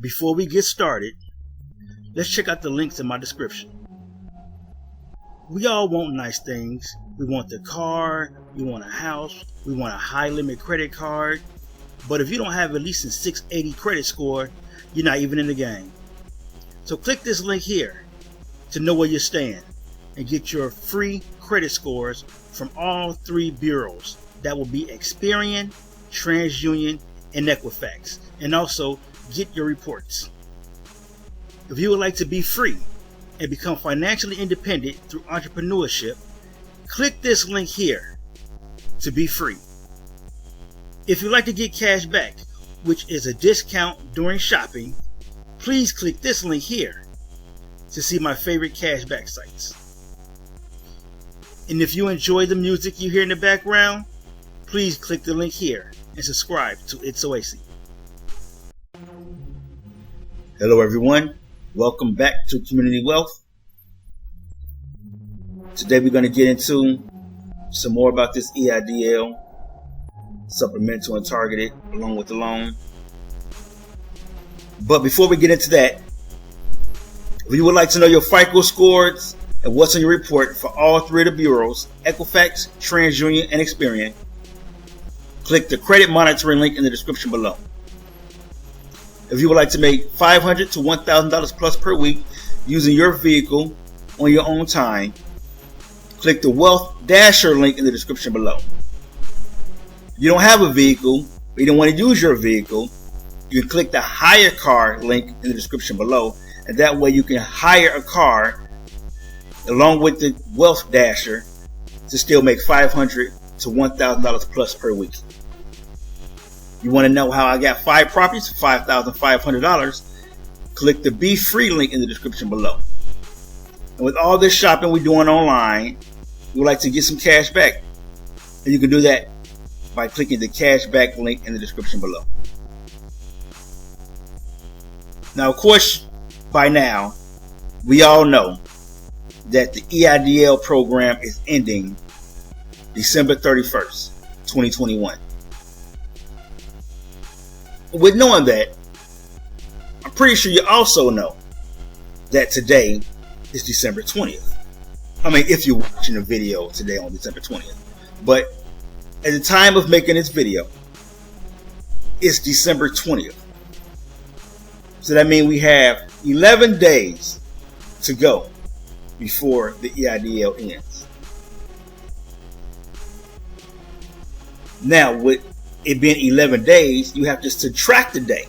before we get started, let's check out the links in my description. We all want nice things. We want the car, we want a house, we want a high limit credit card. But if you don't have at least a 680 credit score, you're not even in the game. So click this link here to know where you stand and get your free credit scores from all three bureaus. That will be Experian, TransUnion, and Equifax. And also get your reports. If you would like to be free and become financially independent through entrepreneurship, click this link here to be free. If you'd like to get cash back, which is a discount during shopping, please click this link here to see my favorite cashback sites. And if you enjoy the music you hear in the background, please click the link here and subscribe to It's Oasis. Hello everyone, welcome back to Community Wealth. Today we're going to get into some more about this EIDL, supplemental and targeted, along with the loan. But before we get into that, if you would like to know your FICO scores and what's on your report for all three of the bureaus, Equifax, TransUnion, and Experian, click the credit monitoring link in the description below. If you would like to make $500 to $1,000 plus per week using your vehicle on your own time, click the Wealth Dasher link in the description below. If you don't have a vehicle, or you don't want to use your vehicle, you can click the Hire Car link in the description below, and that way you can hire a car along with the Wealth Dasher to still make $500 to $1,000 plus per week. You want to know how I got 5 properties for $5,500? Click the Be Free link in the description below. And with all this shopping we're doing online, we would like to get some cash back. And you can do that by clicking the cash back link in the description below. Now, of course, by now, we all know that the EIDL program is ending December 31st, 2021. With knowing that, I'm pretty sure you also know that today is December 20th. I mean, if you're watching the video today on December 20th. But at the time of making this video, it's December 20th. So that means we have 11 days to go before the EIDL ends. Now, with it being 11 days, you have to subtract the day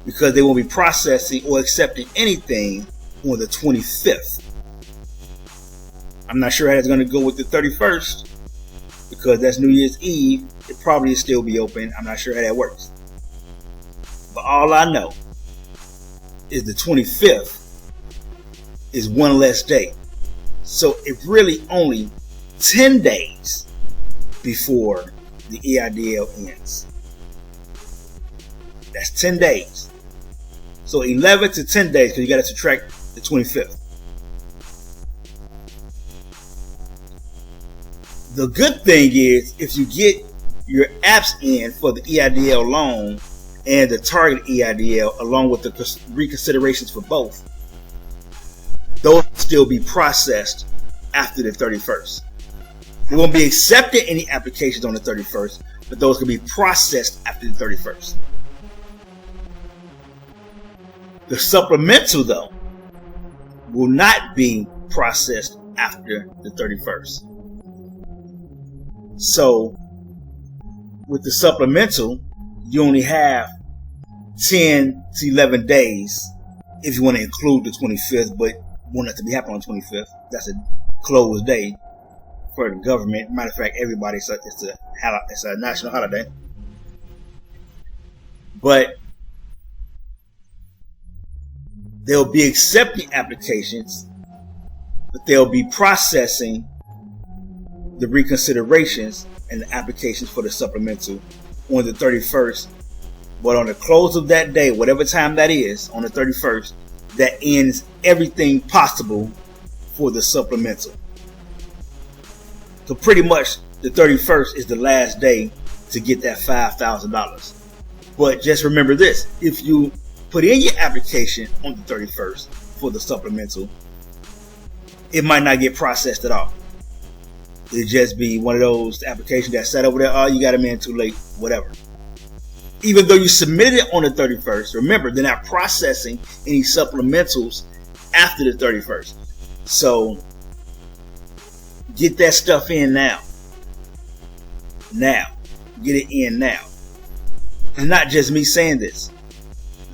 because they won't be processing or accepting anything on the 25th. I'm not sure how it's going to go with the 31st because that's New Year's Eve. It probably will still be open. I'm not sure how that works. But all I know is the 25th is one less day. So it's really only 10 days before the EIDL ends. That's 10 days. So 11 to 10 days because you got to subtract the 25th. The good thing is if you get your apps in for the EIDL loan and the target EIDL along with the reconsiderations for both, those will still be processed after the 31st. They won't be accepting any applications on the 31st, but those can be processed after the 31st. The supplemental, though, will not be processed after the 31st. So, with the supplemental, you only have 10 to 11 days if you want to include the 25th, but want it to be happening on the 25th. That's a closed day for the government. Matter of fact, everybody, it's a national holiday. But they'll be accepting applications, but they'll be processing the reconsiderations and the applications for the supplemental on the 31st. But on the close of that day, whatever time that is, on the 31st, that ends everything possible for the supplemental. So pretty much the 31st is the last day to get that $5,000. But just remember this, if you put in your application on the 31st for the supplemental, it might not get processed at all. It'll just be one of those applications that sat over there, oh, you got them in too late, whatever. Even though you submitted it on the 31st, remember, they're not processing any supplementals after the 31st. So get that stuff in now. Now. Get it in now. And not just me saying this.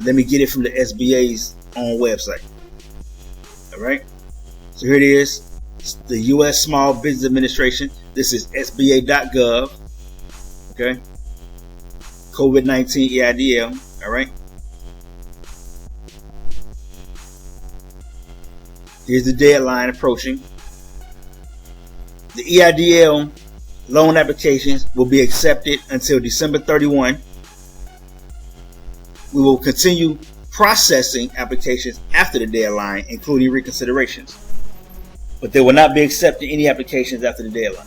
Let me get it from the SBA's own website. Alright? So here it is. It's the U.S. Small Business Administration. This is SBA.gov. Okay? COVID-19 EIDL. Alright? Here's the deadline approaching. The EIDL loan applications will be accepted until December 31. We will continue processing applications after the deadline, including reconsiderations. But they will not be accepting any applications after the deadline.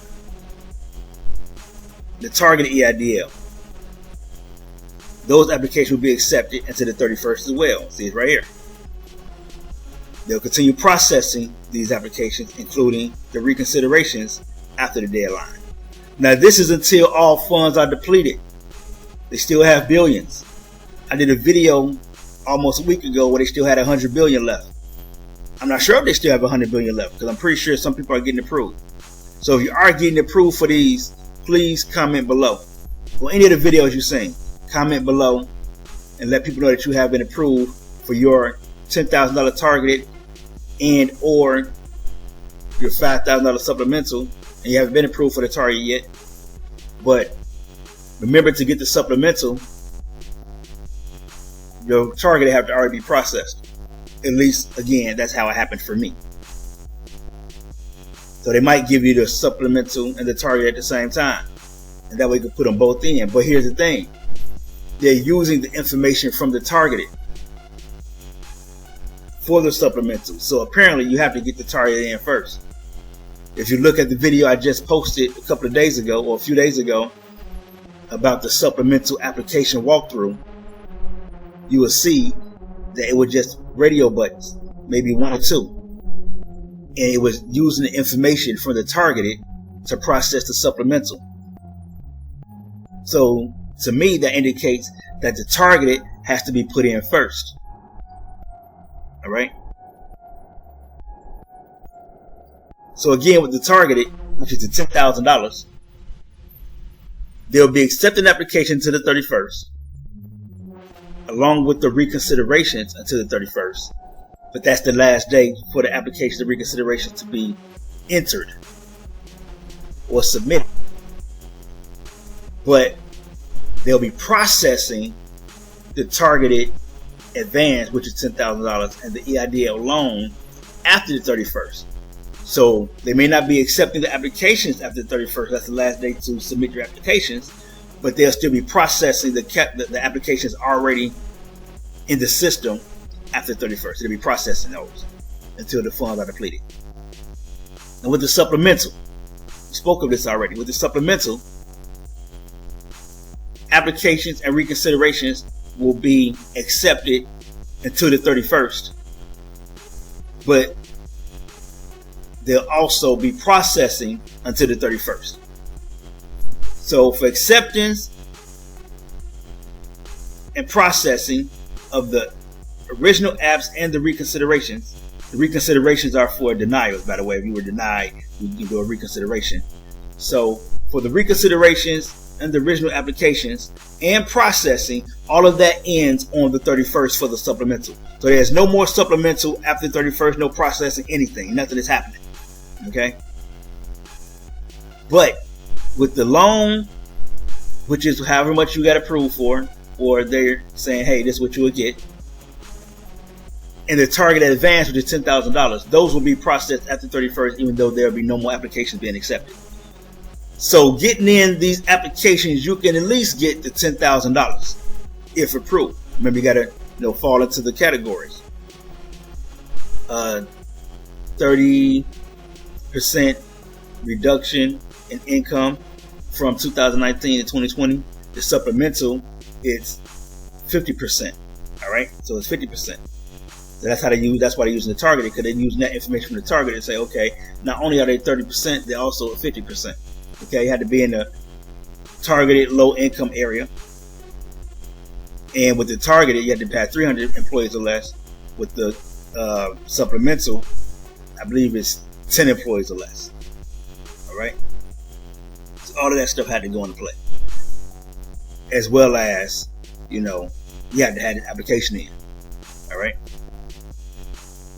The targeted EIDL. Those applications will be accepted until the 31st as well. See it right here. They'll continue processing these applications, including the reconsiderations after the deadline. Now, this is until all funds are depleted. They still have billions. I did a video almost a week ago where they still had 100 billion left. I'm not sure if they still have 100 billion left because I'm pretty sure some people are getting approved. So if you are getting approved for these, please comment below. For any of the videos you've seen, comment below and let people know that you have been approved for your $10,000 targeted and or your $5,000 supplemental, and you haven't been approved for the target yet. But remember, to get the supplemental, your target have to already be processed. At least, again, that's how it happened for me. So they might give you the supplemental and the target at the same time, and that way you can put them both in. But here's the thing. They're using the information from the targeted for the supplemental. So apparently you have to get the target in first. If you look at the video I just posted a couple of days ago or a few days ago about the supplemental application walkthrough, you will see that it was just radio buttons, maybe one or two. And it was using the information from the targeted to process the supplemental. So to me, that indicates that the targeted has to be put in first. All right. So again, with the targeted, which is the $10,000, they'll be accepting application to the 31st, along with the reconsiderations until the 31st. But that's the last day for the application of reconsideration to be entered or submitted. But they'll be processing the targeted advance, which is $10,000, and the EIDL loan after the 31st. So they may not be accepting the applications after the 31st. That's the last day to submit your applications. But they'll still be processing the applications already in the system after the 31st. They'll be processing those until the funds are depleted. And with the supplemental, we spoke of this already. With the supplemental, applications and reconsiderations will be accepted until the 31st, but they'll also be processing until the 31st. So for acceptance and processing of the original apps and the reconsiderations are for denials, by the way. If you were denied, you can do a reconsideration. So for the reconsiderations and the original applications and processing, all of that ends on the 31st for the supplemental. So there's no more supplemental after the 31st, no processing, anything. Nothing is happening. Okay? But with the loan, which is however much you got approved for, or they're saying, hey, this is what you will get, and the target advance, which is $10,000, those will be processed after 31st, even though there will be no more applications being accepted. So getting in these applications, you can at least get the $10,000 if approved. Remember, you got to fall into the categories. 30% reduction in income from 2019 to 2020. The supplemental, it's 50%. All right? So it's 50%. So that's why they're using the targeted, because they're using that information from the target and say, okay, not only are they 30%, they're also 50%. Okay, you had to be in the targeted low income area. And with the targeted, you had to have 300 employees or less. With the supplemental, I believe it's 10 employees or less. All right. So all of that stuff had to go into play, as well as, you had to have the application in. All right.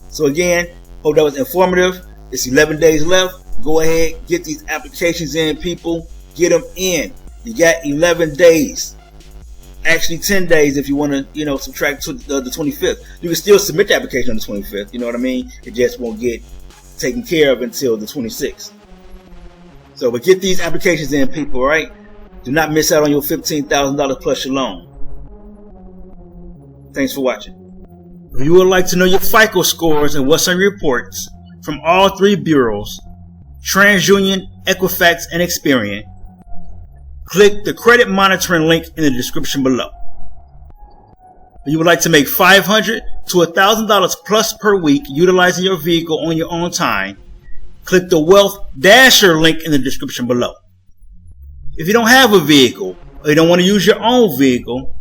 So again, hope that was informative. It's 11 days left. Go ahead, get these applications in, people. Get them in. You got 11 days. Actually 10 days if you want to, subtract to the 25th. You can still submit the application on the 25th. You know what I mean? It just won't get taken care of until the 26th. So, but get these applications in, people, all right? Do not miss out on your $15,000 plus your loan. Thanks for watching. If you would like to know your FICO scores and what's on your reports from all three bureaus, TransUnion, Equifax, and Experian, click the credit monitoring link in the description below. If you would like to make $500 to $1,000 plus per week utilizing your vehicle on your own time, click the Wealth Dasher link in the description below. If you don't have a vehicle or you don't want to use your own vehicle,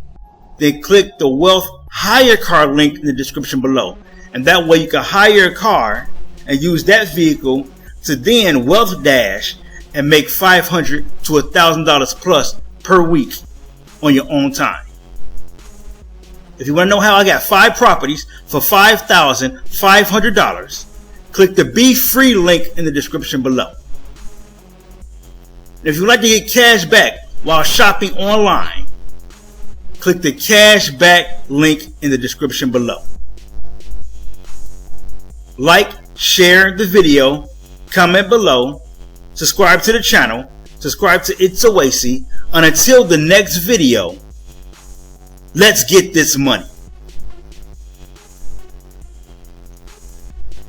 then click the Wealth Hire Car link in the description below. And that way you can hire a car and use that vehicle to then Wealth Dash and make $500 to $1,000 plus per week on your own time. If you want to know how I got 5 properties for $5,500, click the Be Free link in the description below. If you'd like to get cash back while shopping online, click the cash back link in the description below. Like, share the video, comment below, subscribe to the channel, subscribe to It's Oasis, and until the next video, let's get this money.